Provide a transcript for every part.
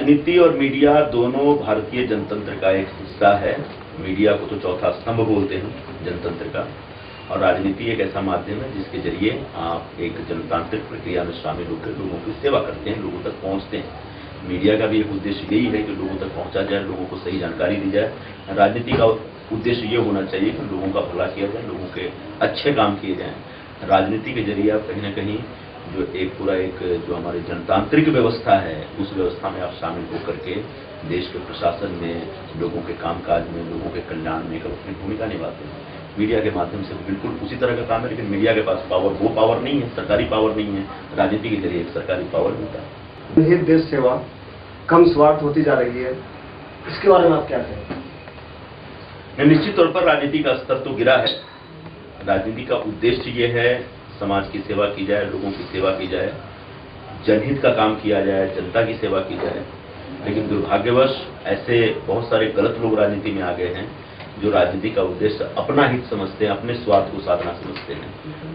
राजनीति और मीडिया दोनों भारतीय जनतंत्र का एक हिस्सा है। मीडिया को तो चौथा स्तंभ बोलते हैं जनतंत्र का, और राजनीति एक ऐसा माध्यम है जिसके जरिए आप एक जनतांत्रिक प्रक्रिया में शामिल होकर लोगों की सेवा करते हैं, लोगों तक पहुंचते हैं। मीडिया का भी एक उद्देश्य यही है कि लोगों तक पहुंचा जाए, लोगों को सही जानकारी दी जाए। राजनीति का उद्देश्य ये होना चाहिए कि लोगों का भला किया जाए, लोगों के अच्छे काम किए जाएं। राजनीति के जरिए आप कहीं ना कहीं जो जो हमारी जनतांत्रिक व्यवस्था है, उस व्यवस्था में आप शामिल होकर के देश के प्रशासन में, लोगों के कामकाज में, लोगों के कल्याण में अपनी भूमिका निभाते हैं। मीडिया के माध्यम से बिल्कुल उसी तरह का काम है, लेकिन मीडिया के पास वो पावर नहीं है, सरकारी पावर नहीं है। राजनीति के जरिए एक सरकारी पावर मिलता है। निहित देश सेवा कम स्वार्थ होती जा रही है, इसके बारे में आप क्या कहें? निश्चित तौर पर राजनीति का स्तर तो गिरा है। राजनीति का उद्देश्य ये है समाज की सेवा की जाए, लोगों की सेवा की जाए, जनहित का काम किया जाए, जनता की सेवा की जाए। लेकिन दुर्भाग्यवश ऐसे बहुत सारे गलत लोग राजनीति में आ गए हैं जो राजनीति का उद्देश्य अपना हित समझते हैं, अपने स्वार्थ को साधना समझते हैं।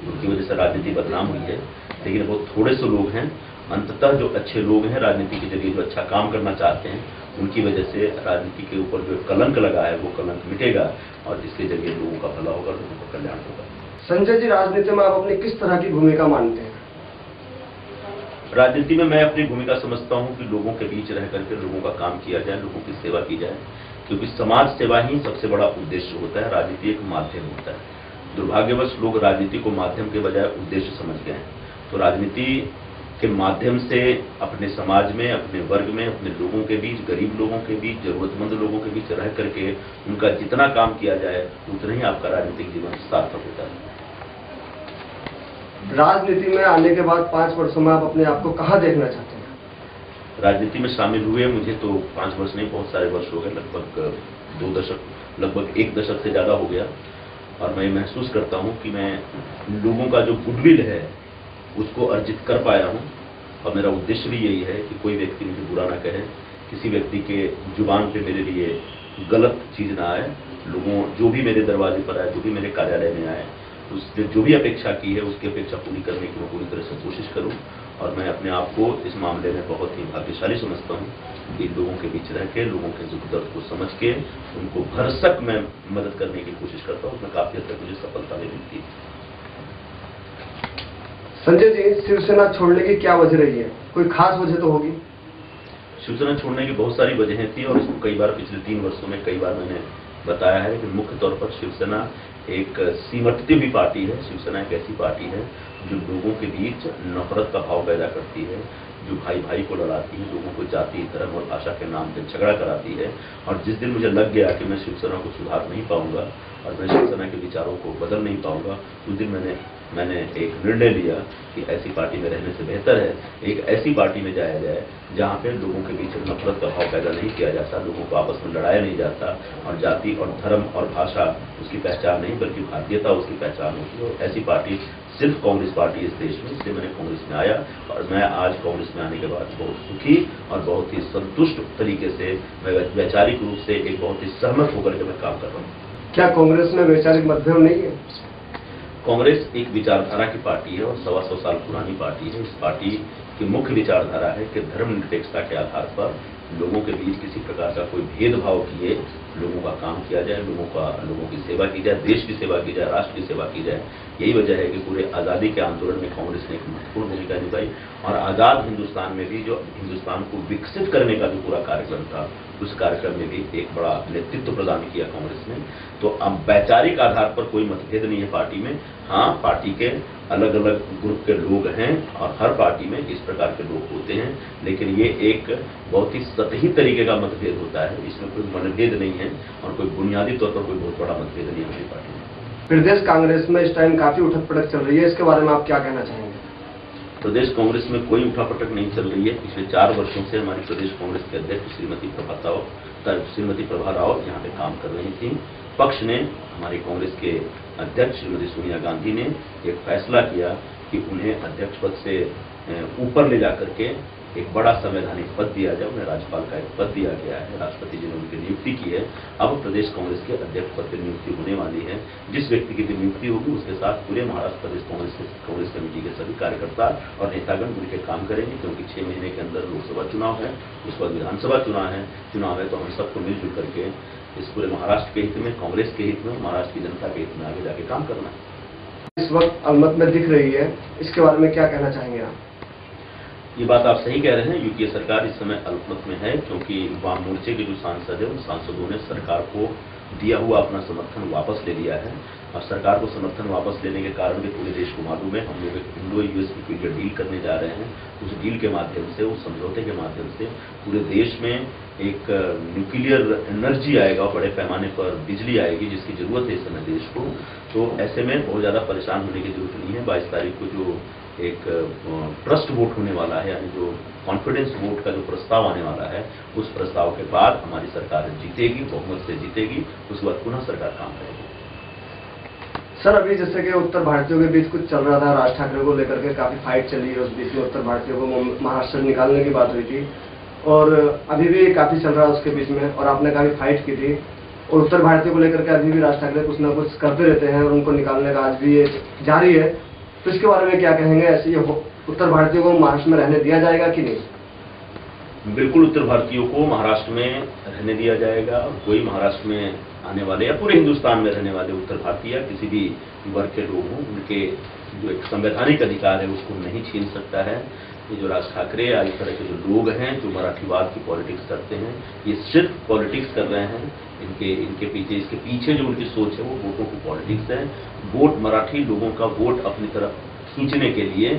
उनकी वजह से राजनीति बदनाम हुई है। लेकिन बहुत थोड़े से लोग हैं, अंततः जो अच्छे लोग हैं राजनीति के जरिए जो अच्छा काम करना चाहते हैं, उनकी वजह से राजनीति के ऊपर जो कलंक लगा है वो कलंक मिटेगा और इसके जरिए लोगों का भला होगा, लोगों का कल्याण होगा। संजय जी, राजनीति में आप अपनी किस तरह की भूमिका मानते हैं? राजनीति में मैं अपनी भूमिका समझता हूं कि लोगों के बीच रह करके लोगों का काम किया जाए, लोगों की सेवा की जाए, क्योंकि समाज सेवा ही सबसे बड़ा उद्देश्य होता है। राजनीति एक माध्यम होता है। दुर्भाग्यवश लोग राजनीति को माध्यम के बजाय उद्देश्य समझ गए हैं। तो राजनीति के माध्यम से अपने समाज में, अपने वर्ग में, अपने लोगों के बीच, गरीब लोगों के बीच, जरूरतमंद लोगों के बीच रह करके उनका जितना काम किया जाए उतना ही आपका राजनीतिक जीवन सार्थक होता है। राजनीति में आने के बाद 5 वर्षों में आप अपने आप को कहाँ देखना चाहते हैं? राजनीति में शामिल हुए मुझे तो 5 वर्ष नहीं, बहुत सारे वर्ष हो गए, लगभग 2 दशक, लगभग 1 दशक से ज्यादा हो गया। और मैं महसूस करता हूं कि मैं लोगों का जो गुडविल है उसको अर्जित कर पाया हूं। और मेरा उद्देश्य भी यही है कि कोई व्यक्ति मुझे बुरा ना कहे, किसी व्यक्ति के जुबान पे मेरे लिए गलत चीज ना आए। लोगों जो भी मेरे दरवाजे पर आए, जो भी मेरे कार्यालय में आए, उसने जो भी अपेक्षा की है उसकी अपेक्षा पूरी करने की मैं पूरी तरह से कोशिश करूं। और मैं अपने आप को इस मामले में बहुत ही भाग्यशाली समझता हूं कि लोगों के बीच रह के, लोगों के दुख दर्द को समझ के उनको भरसक मैं मदद करने की कोशिश करता हूं। उसमें काफी हद तक मुझे सफलता भी मिलती है। संजय जी, शिवसेना छोड़ने की क्या वजह रही है? कोई खास वजह तो होगी? शिवसेना छोड़ने की बहुत सारी वजहें थी और इसको कई बार पिछले 3 वर्षों में कई बार मैंने बताया है कि मुख्य तौर पर शिवसेना एक सिमटती हुई पार्टी है। शिवसेना एक ऐसी पार्टी है जो लोगों के बीच नफरत का भाव पैदा करती है, जो भाई भाई को लड़ाती है, लोगों को जाति, धर्म और भाषा के नाम पे झगड़ा कराती है। और जिस दिन मुझे लग गया कि मैं शिवसेना को सुधार नहीं पाऊंगा और मैं शिवसेना के विचारों को बदल नहीं पाऊंगा, उस दिन मैंने एक निर्णय लिया कि ऐसी पार्टी में रहने से बेहतर है एक ऐसी पार्टी में जाया जाए जहां पे लोगों के बीच नफरत का भाव पैदा नहीं किया जाता, लोगों को आपस में लड़ाया नहीं जाता और जाति और धर्म और भाषा उसकी पहचान नहीं बल्कि भारतीयता उसकी पहचान होती है। और ऐसी पार्टी सिर्फ कांग्रेस पार्टी इस देश में, इसलिए मैंने कांग्रेस में आया और मैं आज कांग्रेस में आने के बाद बहुत सुखी और बहुत ही संतुष्ट तरीके से, मैं वैचारिक रूप से एक बहुत ही सहमत होकर के मैं काम कर रहा हूँ। क्या कांग्रेस में वैचारिक मतभेद नहीं है? कांग्रेस एक विचारधारा की पार्टी है और 125 साल पुरानी पार्टी है। इस पार्टी की मुख्य विचारधारा है कि धर्मनिरपेक्षता के आधार पर लोगों के बीच किसी प्रकार का कोई भेदभाव किए लोगों का काम किया जाए, लोगों की सेवा की जाए, देश की सेवा की जाए, राष्ट्र की सेवा की जाए। यही वजह है कि पूरे आज़ादी के आंदोलन में कांग्रेस ने एक महत्वपूर्ण भूमिका निभाई और आज़ाद हिंदुस्तान में भी जो हिंदुस्तान को विकसित करने का जो पूरा कार्यक्रम था, उस कार्यक्रम में भी एक बड़ा नेतृत्व प्रदान किया कांग्रेस ने। तो अब वैचारिक आधार पर कोई मतभेद नहीं है पार्टी में। हाँ, पार्टी के अलग अलग ग्रुप के लोग हैं और हर पार्टी में इस प्रकार के लोग होते हैं, लेकिन ये एक बहुत ही सतही तरीके का मतभेद होता है। इसमें कोई मनभेद नहीं है और कोई बुनियादी तौर पर कोई बहुत बड़ा मतभेद नहीं है हमारी पार्टी में। प्रदेश कांग्रेस में इस टाइम काफी उठक पटक चल रही है, इसके बारे में आप क्या कहना चाहेंगे? प्रदेश कांग्रेस में कोई उठापटक नहीं चल रही है। पिछले 4 वर्षों से हमारी प्रदेश कांग्रेस के अध्यक्ष श्रीमती प्रभा राव यहाँ पे काम कर रही थी। पक्ष ने, हमारी कांग्रेस के अध्यक्ष श्रीमती सोनिया गांधी ने एक फैसला किया कि उन्हें अध्यक्ष पद से ऊपर ले जाकर के एक बड़ा संवैधानिक पद दिया जाए। उन्हें राज्यपाल का एक पद दिया गया है, राष्ट्रपति जी ने उनकी नियुक्ति की है। अब प्रदेश कांग्रेस के अध्यक्ष पद की नियुक्ति होने वाली है। जिस व्यक्ति की भी नियुक्ति होगी उसके साथ पूरे महाराष्ट्र प्रदेश कांग्रेस कमेटी के सभी कार्यकर्ता और नेतागण मिलकर काम करेंगे, क्योंकि 6 महीने के अंदर लोकसभा चुनाव है, उस पर विधानसभा चुनाव है। तो हम सबको मिलजुल करके इस पूरे महाराष्ट्र के हित में, कांग्रेस के हित में, महाराष्ट्र की जनता के हित में आगे जाके काम करना है। इस वक्त अलमत में दिख रही है, इसके बारे में क्या कहना चाहेंगे आप? ये बात आप सही कह रहे हैं। यूपीए सरकार इस समय अल्पमत में है, क्योंकि वाम मोर्चे के जो सांसद है उन सांसदों ने सरकार को दिया हुआ अपना समर्थन वापस ले लिया है। और सरकार को समर्थन वापस लेने के कारण भी पूरे देश को मालूम है। हम लोग एक इंडो यूएस न्यूक्लियर डील करने जा रहे हैं। उस डील के माध्यम से, उस समझौते के माध्यम से पूरे देश में एक न्यूक्लियर एनर्जी आएगा और बड़े पैमाने पर बिजली आएगी, जिसकी जरूरत है इस समय देश को। तो ऐसे में बहुत ज्यादा परेशान होने की जरूरत नहीं है। 22 तारीख को जो एक ट्रस्ट वोट होने वाला है, यानी जो कॉन्फिडेंस वोट का जो प्रस्ताव आने वाला है, उस प्रस्ताव के बाद हमारी सरकार जीतेगी, बहुमत से जीतेगी। उसके बाद पुनः सरकार काम करेगी। सर, अभी जैसे कि उत्तर भारतीयों के बीच कुछ चल रहा था, राज ठाकरे को लेकर के काफी फाइट चली है। उस बीच में उत्तर भारतीयों को महाराष्ट्र से निकालने की बात हुई थी और अभी भी काफी चल रहा है उसके बीच में, और आपने काफी फाइट की थी। और उत्तर भारतीयों को लेकर के अभी भी राज ठाकरे कुछ ना कुछ करते रहते हैं और उनको निकालने का आज भी ये जारी है। तो इसके बारे में क्या कहेंगे? ऐसे उत्तर भारतीयों को महाराष्ट्र में रहने दिया जाएगा कि नहीं? बिल्कुल, उत्तर भारतीयों को महाराष्ट्र में रहने दिया जाएगा। कोई महाराष्ट्र में आने वाले या पूरे हिंदुस्तान में रहने वाले उत्तर भारतीय किसी भी वर्ग के लोग हों, उनके जो एक संवैधानिक अधिकार है उसको नहीं छीन सकता है। ये जो राज ठाकरे या इस तरह के जो लोग हैं जो मराठीवाद की पॉलिटिक्स करते हैं, ये सिर्फ पॉलिटिक्स कर रहे हैं। इसके पीछे जो उनकी सोच है वो वोटों की पॉलिटिक्स है। वोट, मराठी लोगों का वोट अपनी तरफ खींचने के लिए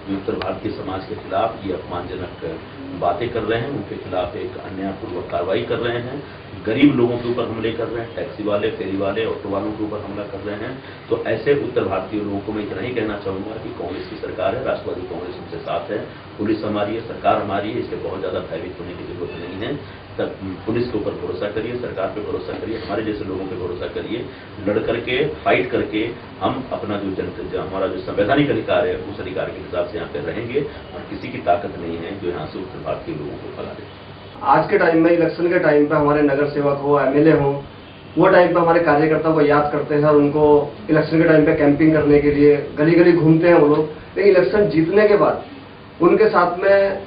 जो उत्तर भारतीय समाज के खिलाफ ये अपमानजनक बातें कर रहे हैं, उनके खिलाफ एक अन्यायपूर्वक कार्रवाई कर रहे हैं, गरीब लोगों के ऊपर हमले कर रहे हैं, टैक्सी वाले, फेरी वाले, ऑटो वालों के ऊपर हमला कर रहे हैं। तो ऐसे उत्तर भारतीय लोगों को मैं इतना ही कहना चाहूंगा कि कांग्रेस की सरकार है, राष्ट्रवादी कांग्रेस उनके साथ है, पुलिस हमारी है, सरकार हमारी है। इससे बहुत ज्यादा भयभीत होने की जरूरत नहीं है। तब पुलिस के ऊपर भरोसा करिए, सरकार पे भरोसा करिए, हमारे जैसे लोगों पे भरोसा करिए। लड़ करके, फाइट करके हम अपना जो हमारा जो संवैधानिक अधिकार है उस अधिकार के हिसाब से यहाँ पे रहेंगे और किसी की ताकत नहीं है जो यहाँ से उत्तर भारतीय लोगों को भगा दे। आज के टाइम में, इलेक्शन के टाइम पे हमारे नगर सेवक हो, एमएलए हो, वो टाइम पे हमारे कार्यकर्ताओं को याद करते हैं और उनको इलेक्शन के टाइम पे कैंपिंग करने के लिए गली गली घूमते हैं वो लोग। लेकिन इलेक्शन जीतने के बाद उनके साथ में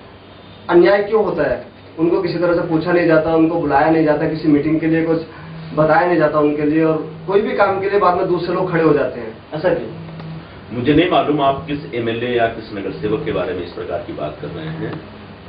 अन्याय क्यों होता है? उनको किसी तरह से पूछा नहीं जाता, उनको बुलाया नहीं जाता, किसी मीटिंग के लिए कुछ बताया नहीं जाता उनके लिए, और कोई भी काम के लिए बाद में दूसरे लोग खड़े हो जाते हैं। ऐसा क्यों? मुझे नहीं मालूम आप किस एमएलए या किस नगर सेवक के बारे में इस प्रकार की बात कर रहे हैं।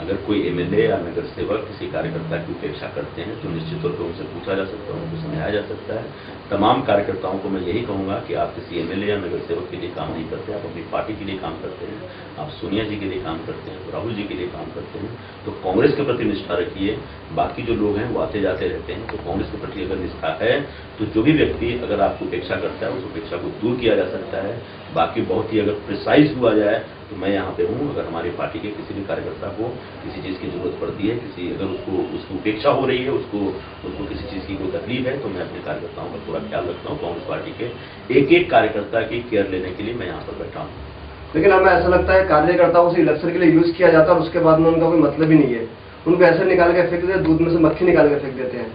अगर कोई एमएलए या नगर सेवक किसी कार्यकर्ता की उपेक्षा करते हैं तो निश्चित तौर पर उनसे पूछा जा सकता है, उनको समझाया जा सकता है। तमाम कार्यकर्ताओं को मैं यही कहूंगा कि आप किसी एमएलए या नगर सेवक के लिए काम नहीं करते, आप अपनी पार्टी के लिए काम करते हैं, आप सोनिया जी के लिए काम करते हैं, राहुल जी के लिए काम करते हैं। तो कांग्रेस के प्रति निष्ठा रखिए। बाकी जो लोग हैं वो आते जाते रहते हैं, तो कांग्रेस के प्रति अगर निष्ठा है तो जो भी व्यक्ति अगर आपको उपेक्षा करता है उस उपेक्षा को दूर किया जा सकता है। बाकी बहुत ही अगर प्रिसाइज हुआ जाए तो मैं यहाँ पे हूँ। अगर हमारी पार्टी के किसी भी कार्यकर्ता को किसी चीज की जरूरत पड़ती है, अगर उसकी उपेक्षा हो रही है, उसको किसी चीज की कोई तकलीफ है, तो मैं अपने कार्यकर्ताओं का पूरा ख्याल रखता हूँ। कांग्रेस पार्टी के एक एक कार्यकर्ता की केयर लेने के लिए मैं यहाँ पर बैठा हूँ। लेकिन हमें ऐसा लगता है कार्यकर्ताओं से इलेक्शन के लिए यूज किया जाता है और उसके बाद में उनका कोई मतलब ही नहीं है। उनको ऐसे निकाल के फेंक देते हैं, दूध में से मक्खी निकाल के फेंक देते हैं।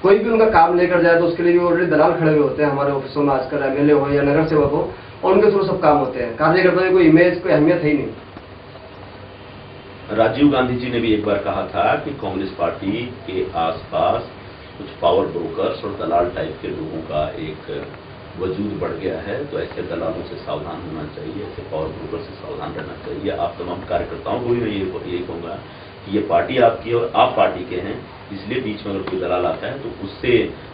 कोई भी उनका काम लेकर जाए तो उसके लिए भी ऑलरेडी दलाल खड़े हुए होते हैं हमारे ऑफिसों में, आजकल एमएलए हो या नगर सेवक हो, और उनके थ्रू सब काम होते हैं। कार्यकर्ता की कोई इमेज, कोई अहमियत है ही नहीं। राजीव गांधी जी ने भी एक बार कहा था कि कांग्रेस पार्टी के आसपास कुछ पावर ब्रोकर्स और दलाल टाइप के लोगों का एक वजूद बढ़ गया है। तो ऐसे दलालों से सावधान होना चाहिए, ऐसे पावर ब्रोकर से सावधान रहना चाहिए। आप तमाम कार्यकर्ताओं को भी मैं यही कहूंगा कि ये पार्टी आपकी और आप पार्टी के हैं, इसलिए बीच में अगर कोई दलाल आता है तो उससे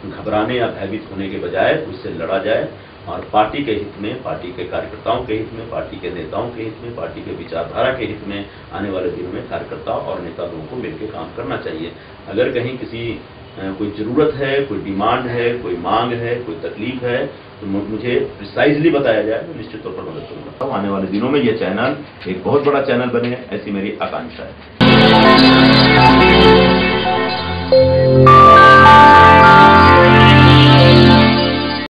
घबराने या भयभीत होने के बजाय उससे लड़ा जाए और पार्टी के हित में, पार्टी के कार्यकर्ताओं के हित में, पार्टी के नेताओं के हित में, पार्टी के विचारधारा के हित में आने वाले दिनों में कार्यकर्ताओं और नेता लोगों को मिलकर काम करना चाहिए। अगर कहीं किसी कोई जरूरत है, कोई डिमांड है, कोई मांग है, कोई तकलीफ है तो मुझे प्रिसाइजली बताया जाए, मैं निश्चित तौर पर मदद करूंगा। आने वाले दिनों में यह चैनल एक बहुत बड़ा चैनल बने, ऐसी मेरी आकांक्षा है।